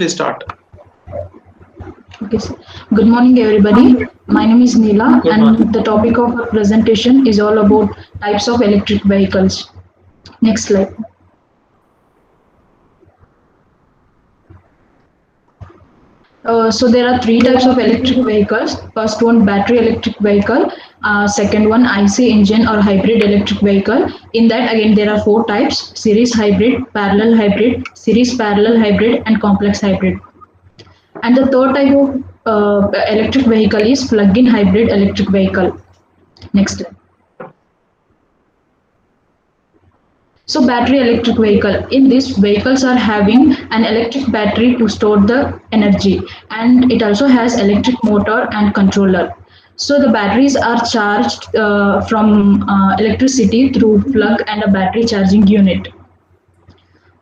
Please start. Okay, sir. Good morning, everybody. My name is Neela, Good morning. and the topic of our presentation is all about types of electric vehicles. Next slide. So there are three types of electric vehicles. First one, battery electric vehicle. Second one, IC engine or hybrid electric vehicle. In that again, there are four types: series hybrid, series parallel hybrid, and complex hybrid. And the third type of electric vehicle is plug-in hybrid electric vehicle. Next slide. So battery electric vehicle. In this, vehicles are having an electric battery to store the energy, and it also has electric motor and controller. So the batteries are charged from electricity through plug and a battery charging unit.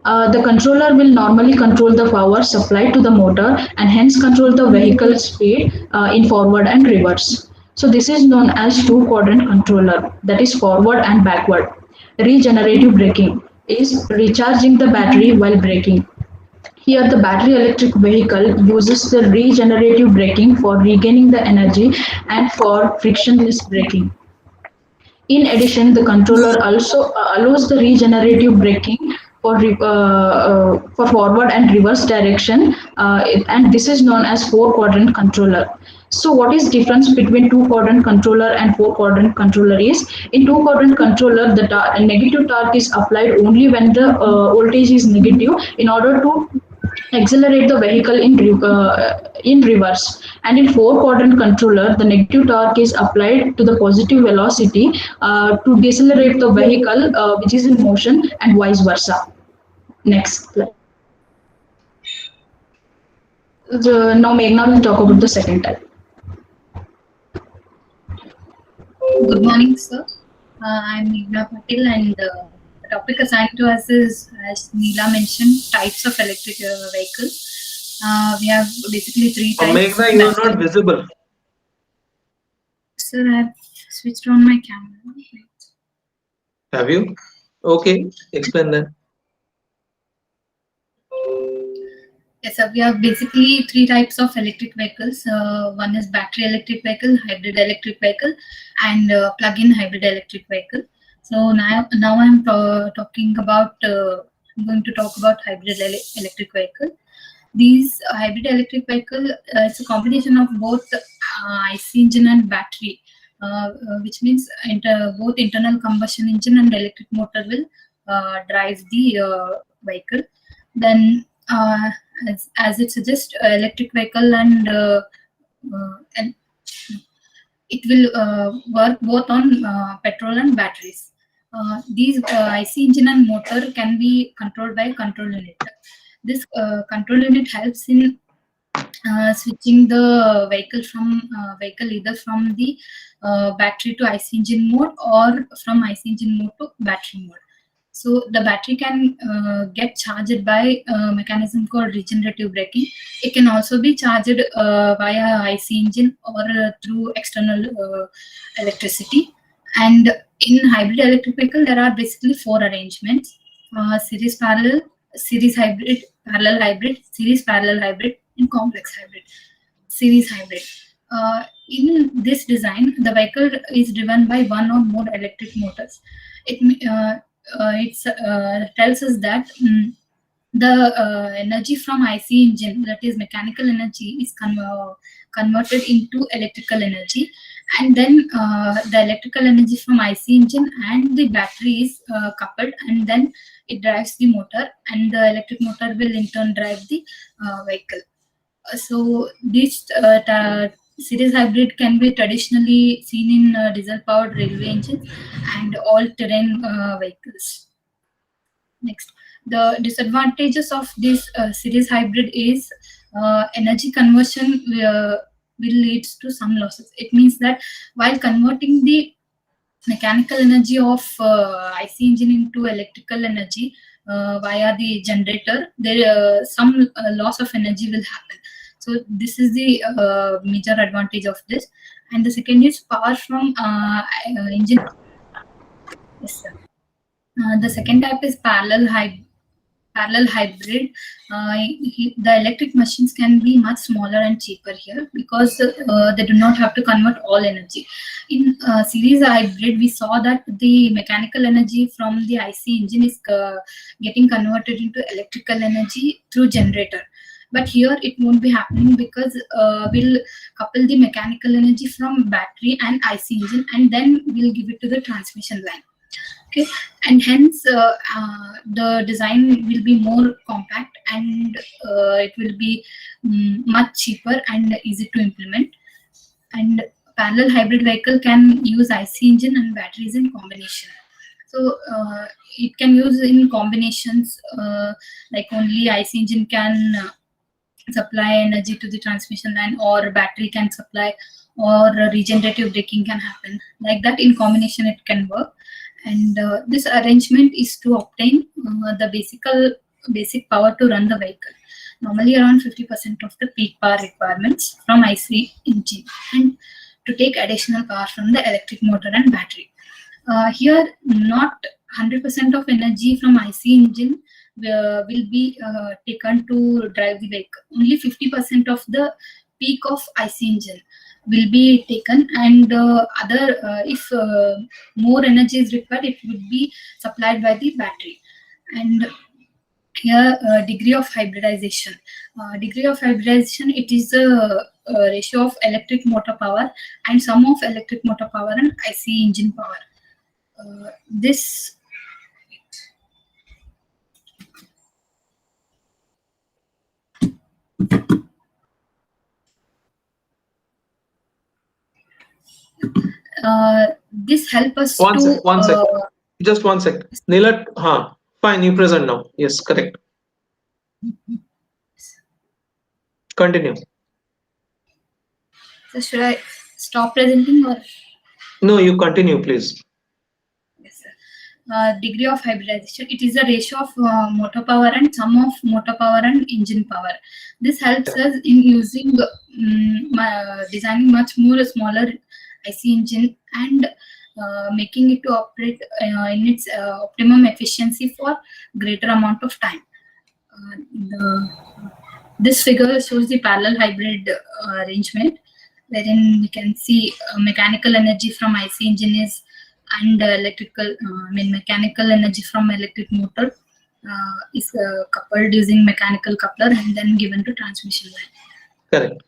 The controller will normally control the power supplied to the motor and hence control the vehicle speed in forward and reverse. So this is known as two-quadrant controller, that is forward and backward. Regenerative braking is recharging the battery while braking. Here the battery electric vehicle uses the regenerative braking for regaining the energy and for frictionless braking. In addition, the controller also allows the regenerative braking for forward and reverse direction, and this is known as four-quadrant controller. So, what is difference between two-quadrant controller and four-quadrant controller is in two-quadrant controller the negative torque is applied only when the voltage is negative in order to accelerate the vehicle in reverse, and in four quadrant controller the negative torque is applied to the positive velocity to decelerate the vehicle which is in motion and vice versa. Next slide. Now Meghna will talk about the second type. Good morning, sir. I'm Meghna Patil, and the topic assigned to us is, as Neela mentioned, types of electric vehicles. We have basically three types. Meghna, you are not visible. Sir, I've switched on my camera. Have you? Okay, explain then. Yes, sir. We have basically three types of electric vehicles. One is battery electric vehicle, hybrid electric vehicle, and plug-in hybrid electric vehicle. So now I'm talking about. I'm going to talk about hybrid electric vehicle. These hybrid electric vehicle, it's a combination of both IC engine and battery, which means both internal combustion engine and electric motor will drive the vehicle. Then, as it suggests, electric vehicle and it will work both on petrol and batteries. These IC engine and motor can be controlled by a control unit. This control unit helps in switching the vehicle either from the battery to IC engine mode or from IC engine mode to battery mode. So the battery can get charged by a mechanism called regenerative braking. It can also be charged via IC engine or through external electricity. And in hybrid electric vehicle, there are basically four arrangements: series parallel, series hybrid, parallel hybrid, series parallel hybrid, and complex hybrid. Series hybrid. In this design, the vehicle is driven by one or more electric motors. It tells us that the energy from IC engine, that is mechanical energy, is converted into electrical energy, and then the electrical energy from IC engine and the battery is coupled, and then it drives the motor, and the electric motor will in turn drive the vehicle. So this series hybrid can be traditionally seen in diesel-powered railway engines and all-terrain vehicles. Next, the disadvantages of this series hybrid is energy conversion will lead to some losses. It means that while converting the mechanical energy of IC engine into electrical energy via the generator, there some loss of energy will happen. So this is the major advantage of this. And the second is power from engine. Yes, sir. The second type is parallel parallel hybrid, the electric machines can be much smaller and cheaper here because they do not have to convert all energy. In series hybrid, we saw that the mechanical energy from the IC engine is getting converted into electrical energy through generator. But here it won't be happening because we'll couple the mechanical energy from battery and IC engine, and then we'll give it to the transmission line. Okay, and hence the design will be more compact, and it will be much cheaper and easy to implement. And parallel hybrid vehicle can use IC engine and batteries in combination. So it can use in combinations, like only IC engine can supply energy to the transmission line, or battery can supply, or regenerative braking can happen. Like that, in combination it can work. And this arrangement is to obtain the basic power to run the vehicle, normally around 50% of the peak power requirements from IC engine, and to take additional power from the electric motor and battery. Here, not 100% of energy from IC engine will be taken to drive the vehicle. Only 50% of the peak of IC engine will be taken, and if more energy is required, it would be supplied by the battery. And here, degree of hybridization. It is a ratio of electric motor power and sum of electric motor power and IC engine power. This this help us One to sec. Just 1 sec. Neela, fine, you present now. Yes, correct. Continue. So should I stop presenting, or? No, you continue, please. Yes, sir. Degree of hybridization. It is a ratio of motor power and sum of motor power and engine power. This helps us in using designing much more smaller IC engine and making it to operate in its optimum efficiency for greater amount of time. This figure shows the parallel hybrid arrangement, wherein we can see mechanical energy from IC engine is, and mechanical energy from electric motor is coupled using mechanical coupler and then given to transmission line. Correct.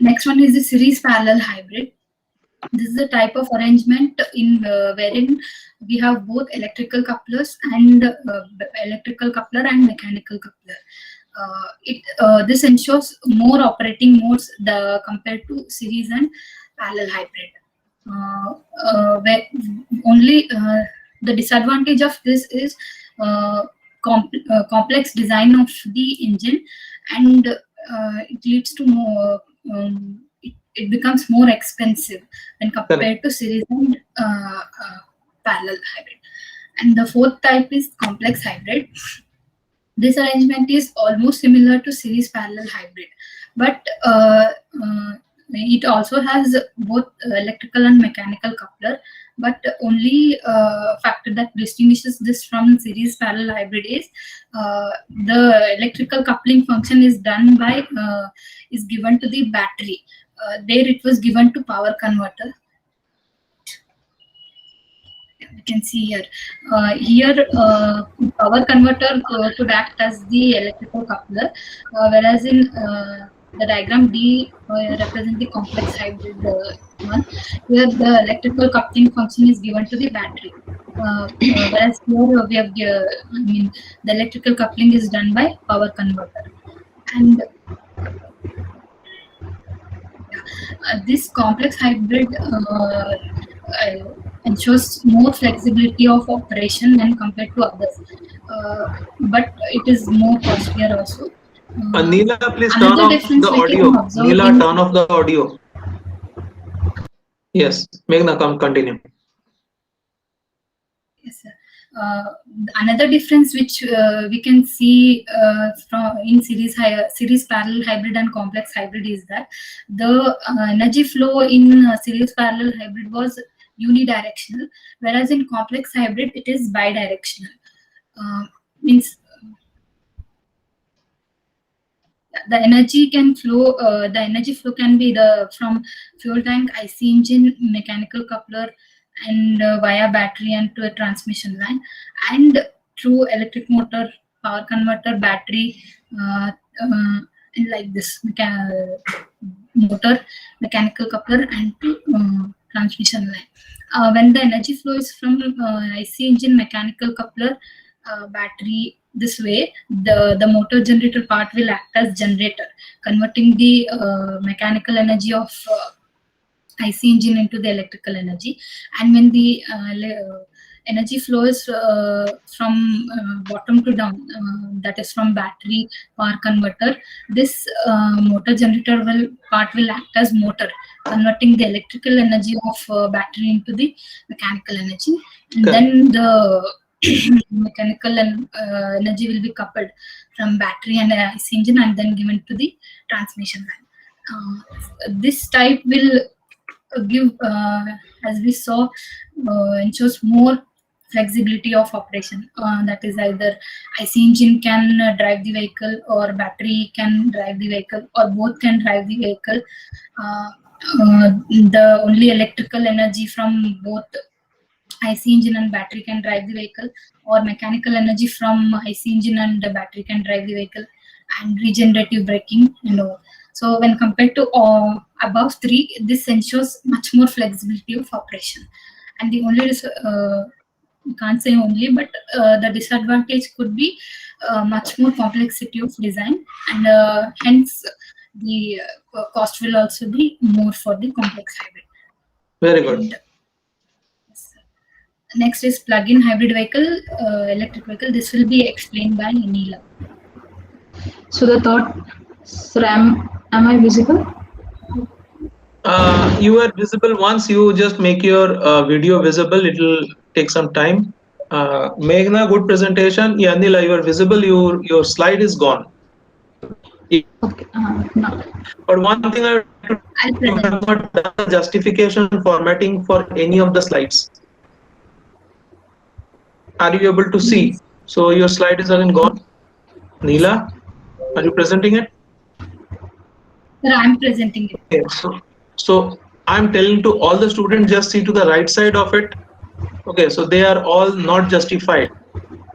Next one is the series parallel hybrid. This is a type of arrangement in wherein we have both electrical couplers and mechanical coupler. This ensures more operating modes compared to series and parallel hybrid. Where only the disadvantage of this is complex design of the engine, and it leads to more. It becomes more expensive when compared to series and parallel hybrid. And the fourth type is complex hybrid. This arrangement is almost similar to series parallel hybrid, but it also has both electrical and mechanical coupler. But only factor that distinguishes this from series parallel hybrid is the electrical coupling function is done by is given to the battery. There it was given to power converter. We can see here. Power converter could act as the electrical coupler, whereas in the diagram D represents the complex hybrid one. Here the electrical coupling function is given to the battery, whereas here we have the electrical coupling is done by power converter. And this complex hybrid ensures more flexibility of operation when compared to others, but it is more costlier also. Neela, please turn off the audio. Neela, turn off the audio. Yes, Meghna, continue. Yes, sir. Another difference which we can see in series parallel hybrid and complex hybrid is that the energy flow in series parallel hybrid was unidirectional, whereas in complex hybrid it is bidirectional. means the energy can flow. The energy flow can be from fuel tank, IC engine, mechanical coupler, and via battery and to a transmission line, and through electric motor, power converter, battery, uh, and like this motor, mechanical coupler, and to transmission line. When the energy flow is from IC engine, mechanical coupler, battery, this way the motor generator part will act as generator, converting the mechanical energy of IC engine into the electrical energy. And when the energy flows from bottom to down, that is from battery, power converter, this motor generator part will act as motor, converting the electrical energy of battery into the mechanical energy. And Correct. then the mechanical and energy will be coupled from battery and IC engine and then given to the transmission line. This type will give, as we saw, ensures more flexibility of operation. That is either IC engine can drive the vehicle, or battery can drive the vehicle, or both can drive the vehicle. The only electrical energy from both IC engine and battery can drive the vehicle, or mechanical energy from IC engine and the battery can drive the vehicle, and regenerative braking and all. So when compared to above three, this ensures much more flexibility of operation. And the only you can't say only, but the disadvantage could be much more complexity of design, and hence the cost will also be more for the complex hybrid. Very good. And next is plug-in hybrid vehicle, electric vehicle. This will be explained by Neela. So the third, sir, am I visible? You are visible once you just make your video visible. It will take some time. Meghna, good presentation. Yeah, Neela, you are visible. Your slide is gone. Okay. No. But one thing I I'll you have present. not done the justification formatting for any of the slides. Are you able to see? So your slide is again gone. Neela, are you presenting it? Sir, I'm presenting it. Okay, so I'm telling to all the students, just see to the right side of it. Okay, so they are all not justified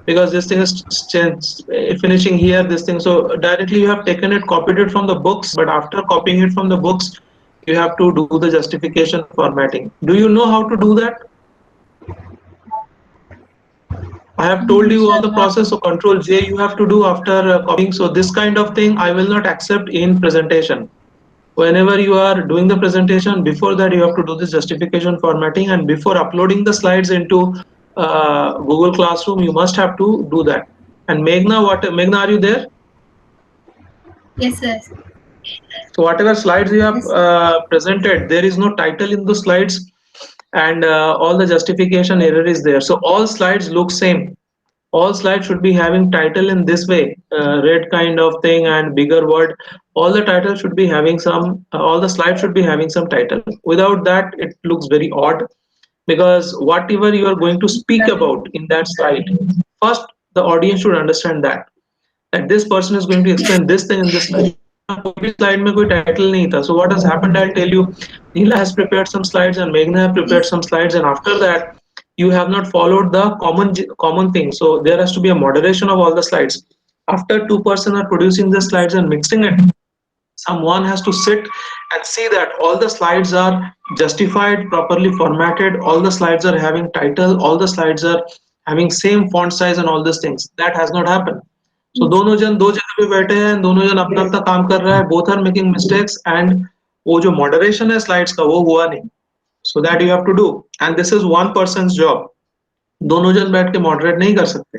because this thing is finishing here, this thing. So directly you have taken it, copied it from the books, but after copying it from the books, you have to do the justification formatting. Do you know how to do that? I have told you all the process. So Control J you have to do after copying. So this kind of thing I will not accept in presentation. Whenever you are doing the presentation, before that you have to do this justification formatting, and before uploading the slides into Google Classroom, you must have to do that. And Meghna, are you there? Yes, sir. So whatever slides you have presented, there is no title in the slides, and all the justification error is there. So all slides look same. All slides should be having title in this way, red kind of thing and bigger word. All the title should be having some, all the slides should be having some title. Without that, it looks very odd, because whatever you are going to speak about in that slide, first the audience should understand that this person is going to explain this thing in this slide. Slide में कोई title नहीं था. So what has happened, I'll tell you. Neela has prepared some slides and Meghna have prepared some slides, and after that you have not followed the common thing. So there has to be a moderation of all the slides. After two person are producing the slides and mixing it, someone has to sit and see that all the slides are justified, properly formatted, all the slides are having title, all the slides are having same font size and all these things. That has not happened. So दोनों जन दो जगह पे बैठे हैं, दोनों जन अपना अपना काम कर रहा है, both are making mistakes, and वो जो moderation है slides का वो हुआ नहीं. So that you have to do, and this is one person's job. दोनों जन बैठ के moderate नहीं कर सकते.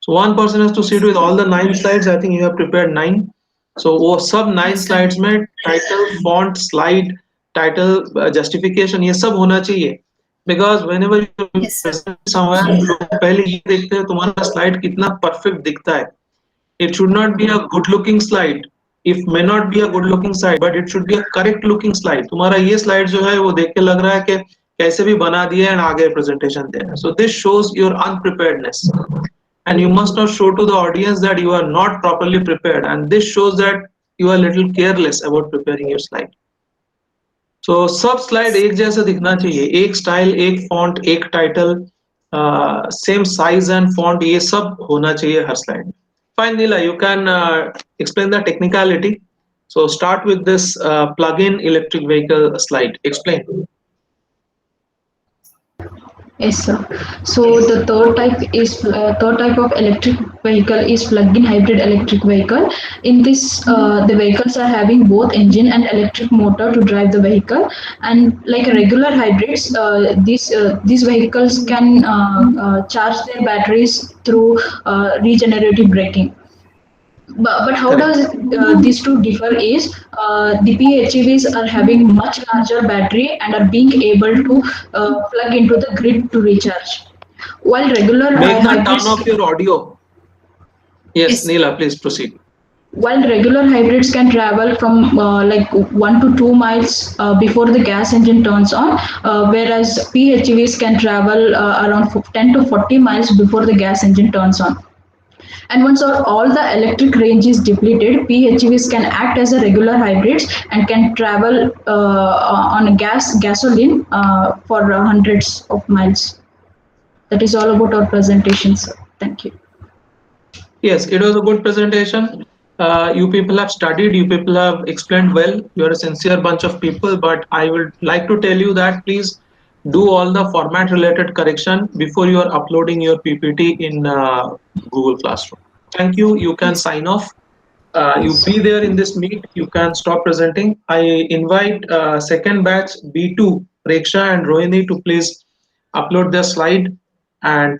So one person has to sit with all the 9 slides. I think you have prepared 9. So वो सब 9 slides में title, font, slide, title, justification ये सब होना चाहिए. Because whenever you present somewhere, पहले ये देखते हैं तुम्हारा slide कितना perfect दिखता है. It should not be a good looking slide. It may not be a good looking slide, but it should be a correct looking slide. तुम्हारा ये slide जो है वो देख के लग रहा है कि कैसे भी बना दिया है and आगे presentation दे रहा है. So this shows your unpreparedness. and you must not show to the audience that you are not properly prepared, and this shows that you are little careless about preparing your slide. So सब slide एक जैसे दिखना चाहिए, एक style, एक font, एक title, same size and font, ये सब होना चाहिए हर स्लाइड में. Fine, Neela, you can explain the technicality. So start with this plug-in electric vehicle slide. Explain. Yes, sir. So the third type of electric vehicle is plug-in hybrid electric vehicle. In this, the vehicles are having both engine and electric motor to drive the vehicle. And like regular hybrids, these vehicles can charge their batteries through regenerative braking. But how Correct. does these two differ is the PHEVs are having much larger battery and are being able to plug into the grid to recharge. While regular Make the turn hybrids off your audio. Yes, Yes. Neela, please proceed. while regular hybrids can travel from like 1 to 2 miles before the gas engine turns on, whereas PHEVs can travel around 10 to 40 miles before the gas engine turns on. And once all the electric range is depleted, PHEVs can act as a regular hybrids and can travel on a gasoline for hundreds of miles. That is all about our presentation, sir. Thank you. Yes, it was a good presentation. You people have studied, you people have explained well. You're a sincere bunch of people, but I would like to tell you that please do all the format related correction before you are uploading your PPT in Google Classroom. Thank you. You can sign off. You Yes. be there in this meet. You can stop presenting. I invite second batch B2, Preksha and Rohini, to please upload their slide and